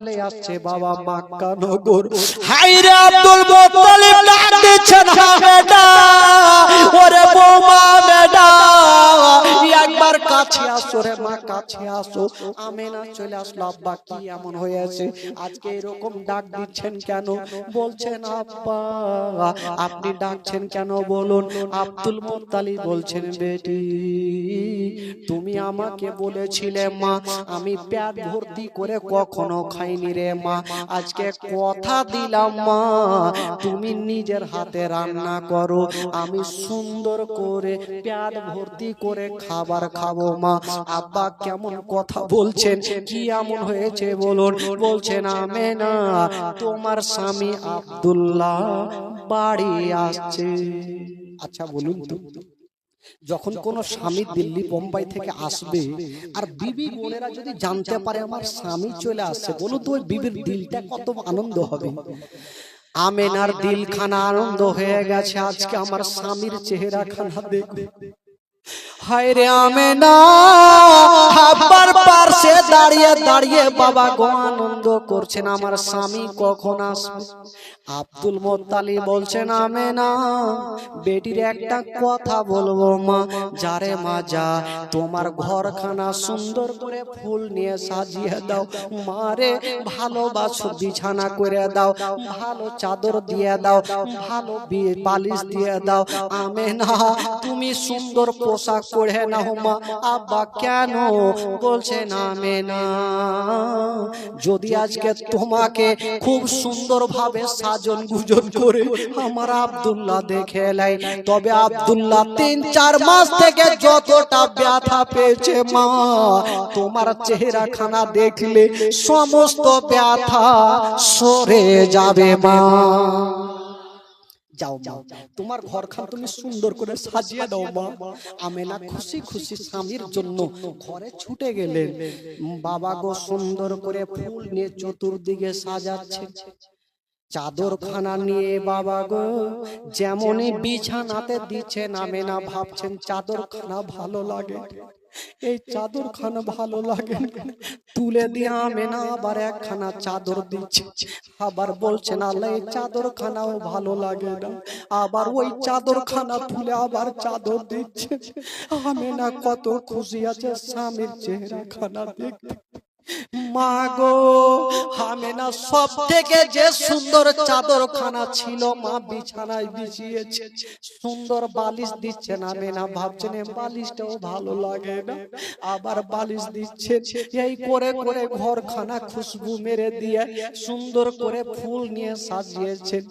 চলে আসছে বাবা মক্কা নগর। হায়রে আব্দুল মুত্তালিব ডাক দিচ্ছেন, বেটা ওরে বৌমা বেটা একবার কাছে আসো রে মা, কাছে আসো। আমেনা চলে আসলো। আব্বা কি এমন হয়েছে আজকে এরকম ডাক দিচ্ছেন কেন? বলছেন আব্বা আপনি ডাকছেন কেন বলুন। আব্দুল মুত্তালিব বলছেন, বেটি তুমি আমাকে বলেছিলে মা আমি পেট ভর্তি করে কখনো খাইনি রে মা, আজকে কথা দিলাম মা তুমি নিজের হাতে রান্না করো, আমি সুন্দর করে পেট ভর্তি করে খাবার খাবো মা। আব্বা কেমন কথা বলছেন, কি এমন হয়েছে বলুন। বলছেন আমেনা তোমার স্বামী আব্দুল্লাহ বাড়ি আসছে। আচ্ছা বলুন তো, যখন কোন স্বামী দিল্লি বোম্বাই থেকে আসবে আর বিবি বোনেরা যদি জানতে পারে আমার স্বামী চলে আসছে, বলুন তো ওই বিবির দিলটা কত আনন্দ হবে। আমেনার দিলখানা আনন্দ হয়ে গেছে, আজকে আমার স্বামীর চেহারা খানা দেখবে। হায়রে আমেনা আব্বার পাশে দাঁড়িয়ে দাঁড়িয়ে বাবা গো আনন্দ করছেন আমার স্বামী কখন আসবে। আব্দুল মুত্তালিব বলছেন আমেনা বেটির একটা কথা বলবো মা, যারে মা যা তোমার ঘরখানা সুন্দর করে ফুল নিয়ে সাজিয়ে দাও, মারে ভালোবাসো বিছানা করে দাও, ভালো চাদর দিয়ে দাও, ভালো বালিশ দিয়ে দাও। আমেনা তুমি সুন্দর পোশাক পরে নাও মা। আব্বা কেন? বলছেন আমেনা যদি আজকে তোমাকে খুব সুন্দর ভাবে সাজন গুজন করে আমার আব্দুল্লাহ দেখে লাই, তবে আব্দুল্লাহ ৩-৪ মাস থেকে যতটা ব্যথা পেয়েছে মা তোমার চেহারা খানা দেখলে সমস্ত ব্যথা সরে যাবে মা। যাও যাও তোমার ঘরখান তুমি সুন্দর করে সাজিয়ে দাও মা। আমেনা খুশি খুশি স্বামীর জন্য ঘরে ছুটে গেলেন। বাবা গো সুন্দর করে ফুল নিয়ে চতুর্দিকে সাজাচ্ছে, চাদর খানা নিয়ে বাবা গো যেমনই বিছানাতে দিচ্ছেন আমেনা ভাবছেন চাদর খানা ভালো লাগে, এই চাদর খানা ভালো লাগে, তুলে দিয়ে আমেনা আবার একখানা চাদর দিচ্ছে, আবার বলছেন আল্লাহ এই চাদর খানাও ভালো লাগে না, আবার ওই চাদর খানা তুলে আবার চাদর দিচ্ছে। আমেনা কত খুশি আছে স্বামীর চেহারা খানা দেখতে। মা গো আমেনা সব থেকে যে সুন্দর চাদর খানা ছিল মা বিছানায় বিছিয়েছে, সুন্দর বালিশ দিচ্ছেন। আমেনা ভাবছেন বালিশটাও ভালো লাগে না, আবার বালিশ দিচ্ছে। এই করে করে ঘরখানা খুশবু মেরে দিয়ে সুন্দর করে ফুল নিয়ে সাজিয়েছেন।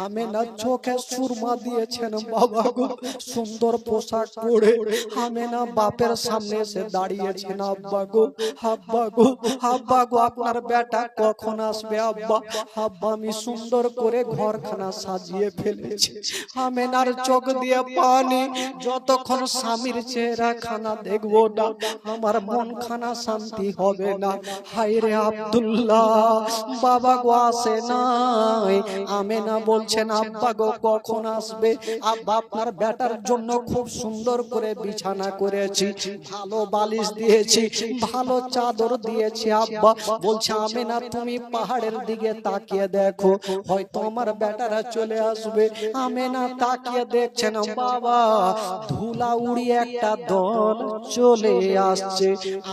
আমেনা চোখে সুরমা দিয়েছেন বাবা গো, সুন্দর পোশাক পরে আমেনা বাপের সামনে এসে দাঁড়িয়েছেন। আব্বা গো আব্বা গো আব্বা গো আপনার বেটা কখন আসবে আব্বা? আব্বা আমি সুন্দর করে ঘরখানা সাজিয়ে ফেলেছি। আমেনার চোখ দিয়ে পানি, যতক্ষণ স্বামীর চেহারা খানা দেখবো না আমার মন খানা শান্তি হবে না। হায়রে আব্দুল্লাহ বাবা গো আসে নাই। আমেনা বলছেন আব্বা গো কখন আসবে? আব্বা আপনার বেটার জন্য খুব সুন্দর করে বিছানা করেছি, ভালো বালিশ দিয়েছি, ভালো চাদর দিয়েছি। আব্বা বলছে আমেনা তুমি পাহাড়ের দিকে তাকিয়ে দেখো হয়তো আমার বেটারা চলে আসবে। আমেনা তাকিয়ে দেখছেন বাবা ধুলা উড়িয়ে একটা দল চলে আসছে।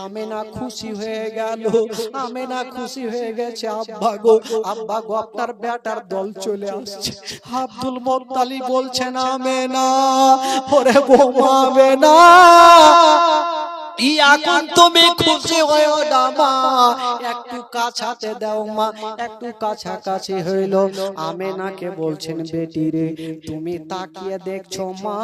আমেনা খুশি হয়ে গেল, আমেনা খুশি হয়ে গেছে। আব্বা গো আপনার বেটার দল চলে আসছে। আব্দুল মুত্তালিব বলছেন আমেনা ওরে বৌমা আমেনা এখন তুমি খুশি হয়েও না মা, একটু কাছাতে দাও মা, একটু কাছাকাছি হইল। আমেনাকে বলছেন বেটি রে তুমি তাকিয়ে দেখছো মা,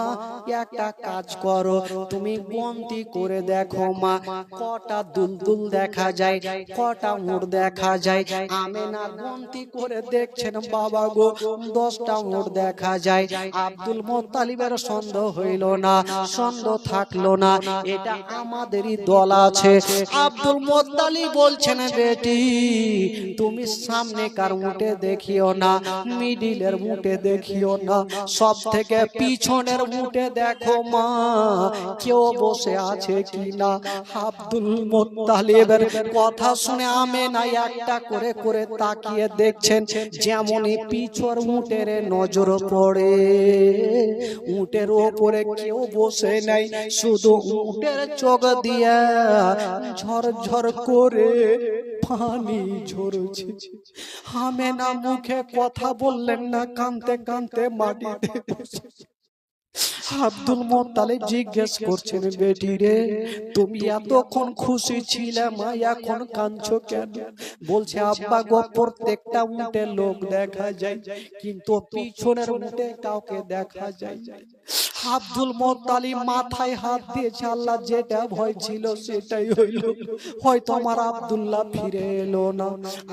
একটা কাজ করো তুমি গন্তি করে দেখো মা কটা দুলদুল দেখা যায়, কটা মুড় দেখা যায়। আমেনা গন্তি করে দেখছেন বাবা গো 10টা মুড় দেখা যায়। আব্দুল মুত্তালিবের সন্দেহ হইল না, সন্দেহ থাকলো না, এটা আমার আমাদেরই দল আছে। আব্দুল মুত্তালিব বলছেন বেটি তুমি সামনেকার উটে দেখিও না, মিডিলের উটে দেখিও না, সব থেকে পিছনের উটে দেখো মা কেউ বসে আছে কিনা। আব্দুল মুত্তালিবের কথা শুনে আমেনা একটা করে করে তাকিয়ে দেখছেন, যেমনই পিছর উটের নজর পড়ে উটের ওপরে কেউ বসে নাই, শুধু উটের চোখ দিয়ে ঝরঝর করে পানি ঝরছে। আমেনা মুখে কথা বললেন না, কাঁদতে কাঁদতে মাটিতে বসে। আব্দুল মুত্তালিব জিজ্ঞেস করছেন বেটি রে তুমি এতক্ষণ খুশি ছিলে মা, এখন কাঁদছো কেন? বলছে আব্বা গো প্রত্যেকটা উটে লোক দেখা যায়, কিন্তু পিছনের উটে কাউকে দেখা যায় না। আব্দুল মুত্তালিব মাথায় হাত দিয়েছে, আল্লাহ যেটা ভয় ছিল সেটাই হইল, হয়তো আমার আব্দুল্লাহ ফিরে এলো না।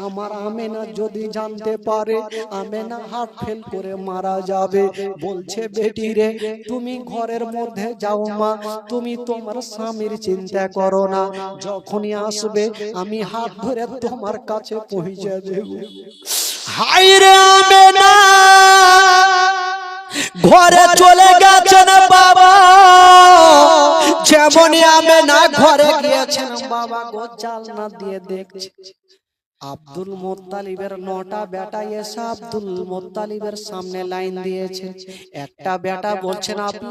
আমার আমেনা যদি জানতে পারে আমেনা হার্ট ফেল করে মারা যাবে। বলছে বেটি রে তুমি ঘরের মধ্যে যাও মা, তুমি তোমার স্বামীর চিন্তা করো না, যখনই আসবে আমি হাত ধরে তোমার কাছে পৌঁছে দেব। হাই রে আমেনা ঘরে চলে গেছেন বাবা, যেমনই আমেনা ঘরে গিয়েছেন বাবা গো জানলা দিয়ে দেখছে আব্দুল মুত্তালিবের 9টা বেটা এসে আব্দুল মুত্তালিবের সামনে লাইন দিয়েছে। একটা বেটা বলছেন আপনি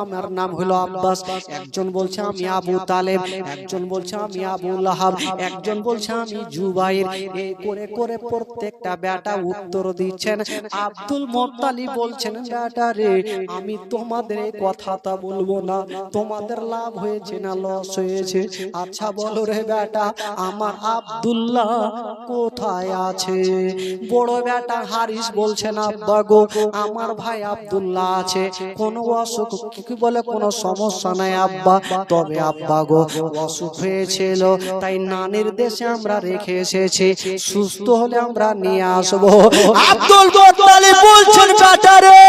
আমার নাম হলো আব্বাস, একজন বলছে আমি আবু তালেব, একজন বলছে আমি আবু লাহাব, একজন বলছে আমি জুবাইর। এই করে করে প্রত্যেকটা বেটা উত্তর দিচ্ছেন। আব্দুল মুত্তালিব বলছেন বেটা রে আমি তোমাদের এই কথাটা বলবো না, তোমাদের লাভ হয়েছে না লস হয়েছে? আচ্ছা বলো রে বেটা আমার আব্দুল্লাহ কোথায় আছে? বড় বেটা হারিস বলছেন আব্বা গো আমার ভাই আব্দুল্লাহ আছে, কোনো অসুখ কি বলে কোনো সমস্যা নাই আব্বা, তবে আব্বা গো অসুখ হয়েছিল তাই নানির দেশে আমরা রেখে এসেছি, সুস্থ হলে আমরা নিয়ে আসবো। আব্দুল মুত্তালিব বলছেন বেটা রে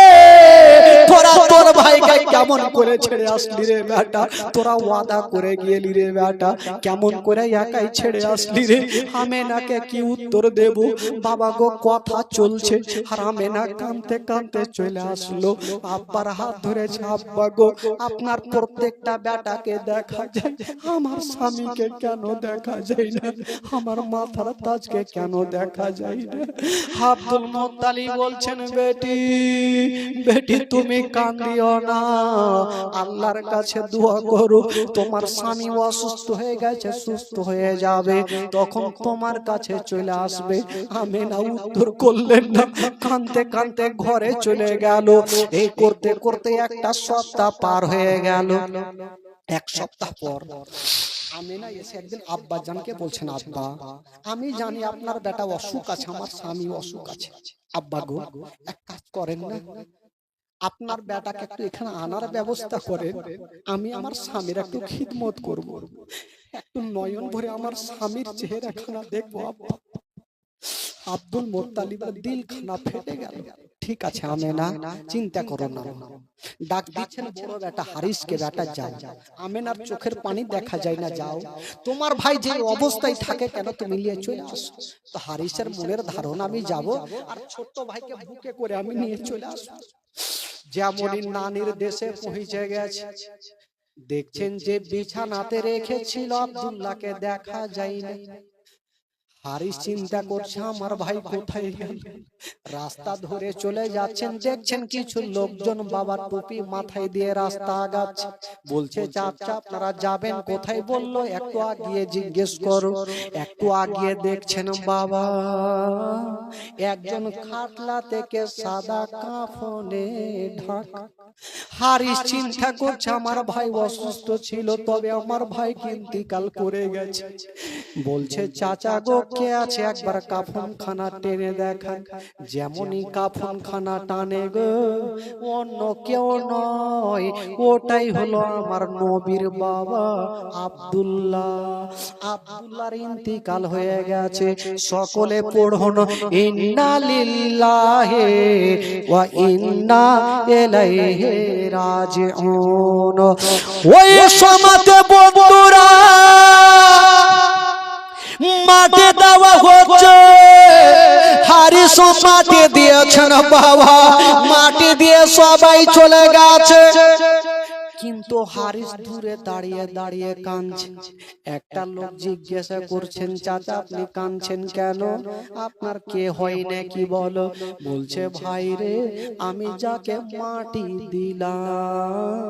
তোরা তোর ভাইকে কেমন করে ছেড়ে আসলি রে বেটা, তোরা ওয়াদা করে গেলি রে বেটা, কেমন করে একাই ছেড়ে আসলি রে? আমেনাকে কি উত্তর দেব বাবা গো? কথা চলছে আর আমেনা কাঁদতে কাঁদতে চলে আসলো, আব্বার হাত ধরেছে। আব্বা গো আপনার প্রত্যেকটা বেটাকে দেখা যায়, আমার স্বামীকে কেন দেখা যায় না? আমার মাথার তাজকে কেন দেখা যায় না? আব্দুল মুত্তালিব বলছেন বেটি বেটি তুমি কাঁদিও না, আল্লাহর কাছে দোয়া করো, তোমার স্বামী অসুস্থ হয়ে গেছে, সুস্থ হয়ে যাবে, তখন তোমার কাছে চলে আসবে। আমেনা উত্তর করলেন না, কাঁদতে কাঁদতে ঘরে চলে গেল। এই করতে করতে একটা সপ্তাহ পার হয়ে গেল। এক সপ্তাহ পর আমেনা এসে একদিন আব্বা জানকে বলছেন আব্বা আমি জানি আপনার বেটা অসুখ আছে, আমার স্বামী অসুখ আছে, আব্বা গো এক কাজ করেন না, আপনার বেটাকে একটু এখানে আনার ব্যবস্থা করেন, আমি আমার স্বামীর একটু খিদমত করব, একটু নয়ন ভরে আমার স্বামীর চেহারাখানা দেখবো। আব্দুল মুত্তালিবের দিল খানা ফেটে গেল। ঠিক আছে আমেনা চিন্তা করো না, ডাক দিচ্ছেন বড় বেটা হারিসকে, বেটা যাও, আমেনার চোখের পানি দেখা যায় না, যাও তোমার ভাই যে অবস্থায় থাকে কেন তুমি নিয়ে চলে আসো। তো হারিসের মনের ধারণা আমি যাব আর ছোট্ট ভাইকে বুকে করে আমি নিয়ে চলে আসবো। যেমনই নানির দেশে পৌঁছে গেছে, দেখছেন যে বিছানাতে রেখেছিল আব্দুল্লাহকে দেখা যায়নি। হারিস চিন্তা করছে আমার ভাই কোথায় গেল, রাস্তা ধরে চলে যাচ্ছেন, দেখছেন কিছু লোকজন বাবার টুপি মাথায় দিয়ে রাস্তা আগাচ্ছে। বলছে চাচা আপনারা যাবেন কোথায়? বললো একটু আগিয়ে জিজ্ঞেস করো। একটু আগিয়ে দেখছেন বাবা একজন খাটলা থেকে সাদা কাফনে ঢাকা। হারিস চিন্তা করছে আমার ভাই অসুস্থ ছিল, তবে আমার ভাই ইন্তিকাল করে গেছে। বলছে চাচা গো কে আছে একবার কাফন খানা টেনে দেখান। যেমনই কাফন খানা টানে গো, অন্য কেউ নয়, ওটাই হলো আমার নবীর বাবা আব্দুল্লাহ। আব্দুল্লাহর ইন্তিকাল হয়ে গেছে। সকলে পড়ুন ইন্না লিল্লাহি ওয়া ইন্না ইলাইহি রাজিউন। ওই সমাতে বন্ধুরা মাটি দেওয়া হচ্ছে। হারিস মাটি দিয়েছেন বাবা, মাটি দিয়ে সবাই চলে গেছে। কিন্তু হারিস দূরে দাঁড়িয়ে দাঁড়িয়ে কাঁদছে। একটা লোক জিজ্ঞাসা করছেন, চাচা আপনি কাঁদছেন কেন? আপনার কে হয় নাকি বলো? বলছে ভাই রে, আমি যাকে মাটি দিলাম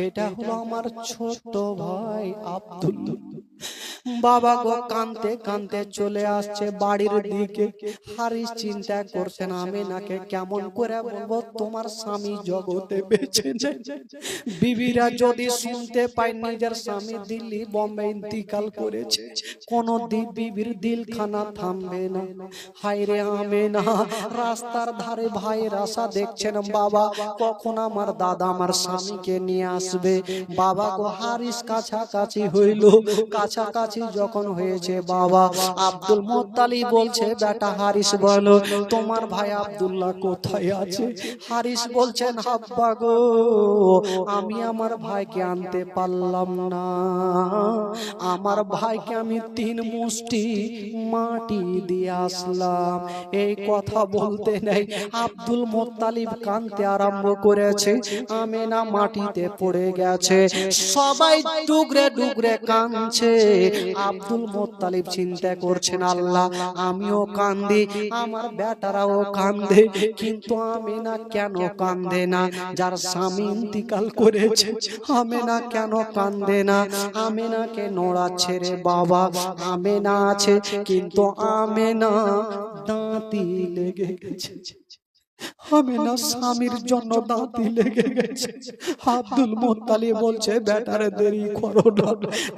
এটা হলো আমার ছোট ভাই আব্দুল্লাহ। বাবা গো কাঁদতে কাঁদতে চলে আসছে বাড়ির দিকে। হারিস চিন্তা করছেন, আমি নাকে কেমন করে বলবো তোমার স্বামী জগতে বেঁচে নেই। বিবিরা যদি শুনতে পায় নিজের স্বামী দিল্লি বোম্বে ইন্তিকাল করেছে, কোন বিবির দিলখানা থামবে না। হায়রে আমেনা, রাস্তার ধারে ভাইয়ের আশা দেখছেন বাবা, কখন আমার দাদা আমার স্বামীকে নিয়ে আসবে। বাবা গো হারিস কাছাকাছি হইল। কাছাকাছি যখন হয়েছে বাবা, আব্দুল মুত্তালিব বলছে, বেটা হারিস বলো তোমার ভাই আব্দুল্লাহ কোথায় আছে? হারিস বলছেন, আব্বা গো আমি আমার ভাইকে আনতে পারলাম না। আমার ভাইকে আমি 3 মুষ্টি মাটি দিয়ে আসলাম। এই কথা বলতে নেই, আব্দুল মুত্তালিব কাঁদতে আরম্ভ করেছে। আমেনা মাটিতে পড়ে গেছে, সবাই ডুগরে ডুগরে কাঁদছে। আব্দুল মুত্তালিব চিন্তা করছেন, আল্লাহ আমিও কাঁদি, আমার বেটারাও কাঁদে, কিন্তু আমেনা কেন কাঁদে না? যার স্বামী ইন্তিকাল করেছে আমেনা কেন কাঁদে না? আমেনাকে নড়াচ্ছে রে বাবা। আমেনা আছে, কিন্তু আমেনা দাঁতি লেগে গেছে। আমেনা স্বামীর জন্য দাঁতি লেগে গেছে। আব্দুল মুত্তালিব বলছে, বেটারে দেরি করো না,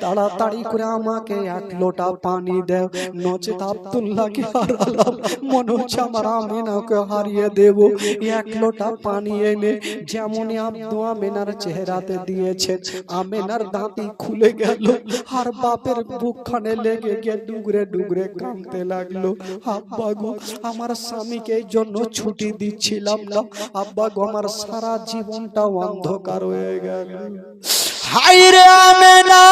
তাড়াতাড়ি করে আমাকে 1 লোটা পানি দাও, নচেত আব্দুল্লাহকে হারালাম, মনে হচ্ছে আমার আমেনাকে হারিয়ে দেব। 1 লোটা পানি এনে যেমনই আমেনার চেহারাতে দিয়েছে, আমেনার দাঁতি খুলে গেল। আর বাপের বুকখানে লেগে গিয়ে ডুগরে ডুগরে কাঁদতে লাগলো, আব্বা গো আমার স্বামীকে এই জন্য ছুটি দিচ্ছিলাম না, আব্বা গো আমার সারা জীবনটা অন্ধকার হয়ে গেল। হায়রে আমেনা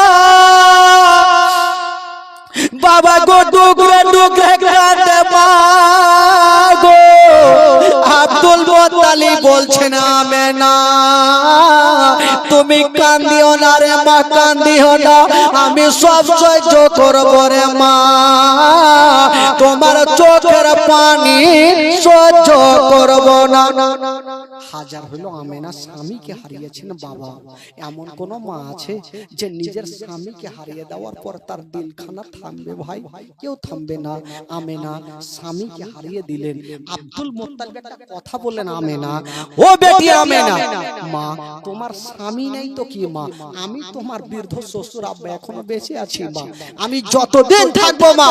বাবা গো ডুগরে ডুগরে কাঁদে মা গো। আব্দুল মুত্তালিব বলছেন, আমেনা তুমি কান্দিও না রে মা, কান্দিও না, আমি সব সহ্য করব রে মা, তোমার চোখের পানি সহ্য করব না। হাজার হলো আমেনা স্বামীকে হারিয়েছেন বাবা। এমন কোন মা আছে যে নিজের স্বামীকে হারিয়ে দেওয়ার পর তার দিলখানা থামবে? ভাই কেউ থামবে না। আমেনা স্বামীকে হারিয়ে দিলেন। আব্দুল মুত্তালিব একটা কথা বললেন, আমেনা ও বেটি আমেনা, মা তোমার স্বামী নেই তো কি মা, আমি তোমার বৃদ্ধ শ্বশুর আব্বা এখনো বেঁচে আছি মা, আমি যতদিন থাকবো মা,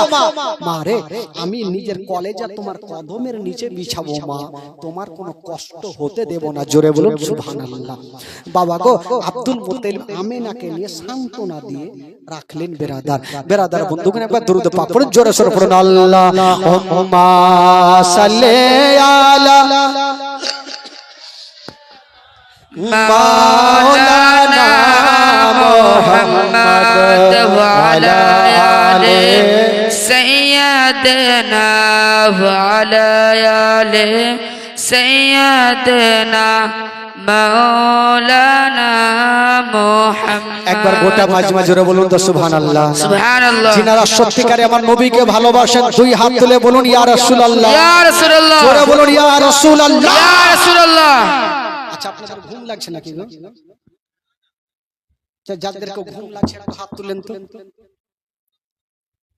মা রে আমি নিজের কলেজা তোমার কদমের নিচে বিছাবো মা, তোমার কোনো কষ্ট হতে দেব না। জোরে বলুন সুবহানাল্লাহ। বাবা গো আব্দুল মুত্তালিব আমেনাকে নিয়ে সান্ত্বনা দিয়ে রাখলেন। বেরাদার বন্ধুগণ একবার দরুদ পাক পড়ুন, জোরে সোরে পড়ুন, আল্লাহুম্মা সাল্লি আলা মাওলানা মুহাম্মদ ওয়া আলা আলি সাইয়্যিদানা ওয়া আলা আলি সাইয়্যিদানা মাওলানা মুহাম্মদ। একবার গোটা মাজমা জোরে বলুন তো সুবহানাল্লাহ। সুবহানাল্লাহ। যিনারা সত্যিকারে আমার নবীকে ভালোবাসেন 2 হাত তুলে বলুন ইয়া রাসূলুল্লাহ, ইয়া রাসূলুল্লাহ, জোরে বলুন ইয়া রাসূলুল্লাহ, ইয়া রাসূলুল্লাহ। আচ্ছা আপনাদের ঘুম লাগছে নাকি গো? যাদেরকে ঘুম লাগছে একটু হাত তুলেন তো।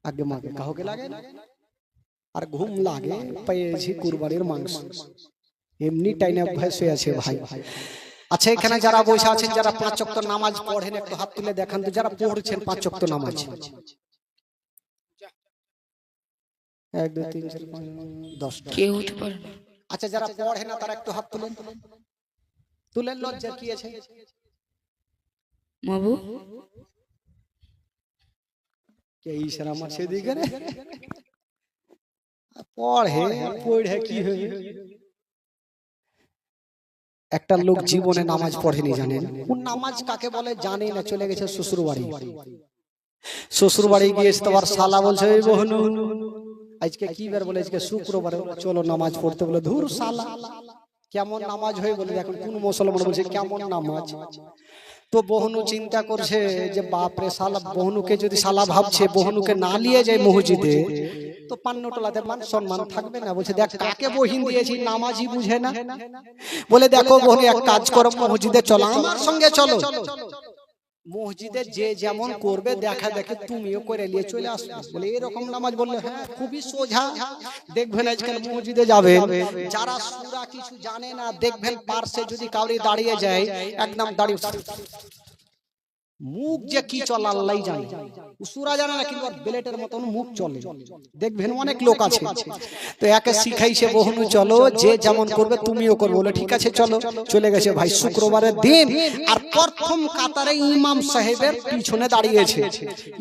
আগে মাকে কাউকে লাগে না? আর ঘুম লাগে পেয়েছি কুরবানির মাংস, এমনি টাইনে অভ্যাস হয়ে আছে ভাই। আচ্ছা এখানে যারা বসে আছেন, যারা 5 ওয়াক্ত নামাজ পড়েন একটু হাত তুলে দেখান তো, যারা পড়ছেন 5 ওয়াক্ত নামাজ। 1 2 3 4 5 10টা কেউ হতে পারে না। আচ্ছা যারা পড়ে না তারা একটু হাত তুলেন, তুলেন, লজ্জা কি আছে? বাবু কে ইশারা আমার সেদিকে রে পড়ে কি হবে? একটা লোক জীবনে নামাজ পড়েনি, জানেন কোন নামাজ কাকে বলে জানে না, চলে গেছে শ্বশুর বাড়ি। শ্বশুর বাড়ি গিয়েছে, তোমার শালা বলছে এই বহনু আজকে কি বার, বলে আজকে শুক্রবার, চলো নামাজ পড়তে, বলে ধুর শালা কেমন নামাজ হয় বলে। এখন কোন মুসলমান বলছে কেমন নামাজ? তো বহনু চিন্তা করছে যে বাপরে শালা, বহনুকে যদি শালা ভাবছে বহনুকে না নিয়ে যায় মসজিদে তো পান্নটলাতে মান সম্মান থাকবে না। বলছে দেখ কাকে বহিন দিয়েছি, নামাজই বুঝে না। বলে দেখো বহনু এক কাজ করো, মসজিদে চলো, আমার সঙ্গে চলো। মসজিদে যে যেমন করবে দেখা দেখে তুমিও করে নিয়ে চলে আসবে। বলে এরকম নামাজ? বললে হ্যাঁ খুবই সোজা। দেখবেন আজকাল মসজিদে যাবেন, যারা সূরা কিছু জানে না, দেখবেন পার্শ্বে যদি কাউরি দাঁড়িয়ে যায়, একদম দাঁড়িয়ে মুখ যে কি চলে আল্লাহই জানে। সূরা জানে না কিন্তু বেলেটের মতন মুখ চলে, দেখবেন অনেক লোক আছে। তো একে শিখাইছে বহনু চলো, যে যেমন করবে তুমিও করবে। বলে ঠিক আছে চলো। চলে গেছে ভাই শুক্রবারের দিন, আর প্রথম কাতারে ইমাম সাহেবের পিছনে দাঁড়িয়েছে।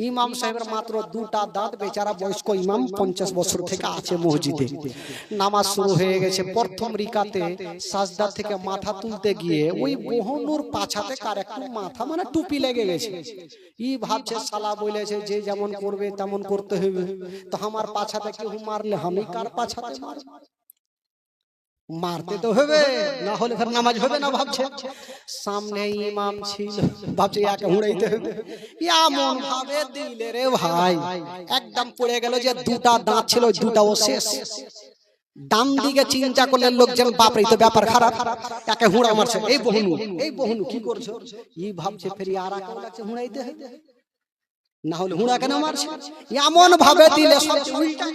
ইমাম সাহেবের মাত্র 2টা দাঁত, বেচারা বয়স্ক ইমাম, 50 বছর থেকে আছে মসজিদে। নামাজ শুরু হয়ে গেছে। প্রথম রিকাতে সাজদা থেকে মাথা তুলতে গিয়ে ওই বহনুর পাছাতে কার একটু মাথা মানে টুপি লেগে গেছে। ই ভাবছে শালা বলেছে যে যেমন করবে তেমন করতে হবে, তো আমার পাছাতে কেউ মারলে আমি কার পাছাতে মারব? মারতে তো হবে, না হলে ফের নামাজ হবে না। ভাবছে সামনে ইমাম ছিল, ভাবছে একে হুঁড়াইতে হবে। এমন ভাবে দিলে রে ভাই, একদম পড়ে গেল যে 2টা দাঁত ছিল, 2টাও শেষ। ডান দিকে চিন্তা করলে লোকজন বাপরে তো ব্যাপার খারাপ, একে হুঁড়া মারছে। এই বহনু কি করছো? ই ভাবছে ফেরি আর একে লাগছে হুঁড়াইতে হবে, না হলে হুঁড়া কেন মারছে? এমন ভাবে দিলে সব উল্টা।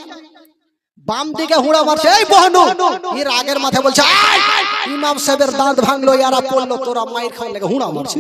বাম দিকে হুঁড়া মারছে। এই বহনু এর আগের মাথায় বলছে ইমাম সাহেবের দাঁত ভাঙলো, এরা পড়লো, তোরা মাইর খাওয়ার লেগে হুঁড়া মারছে।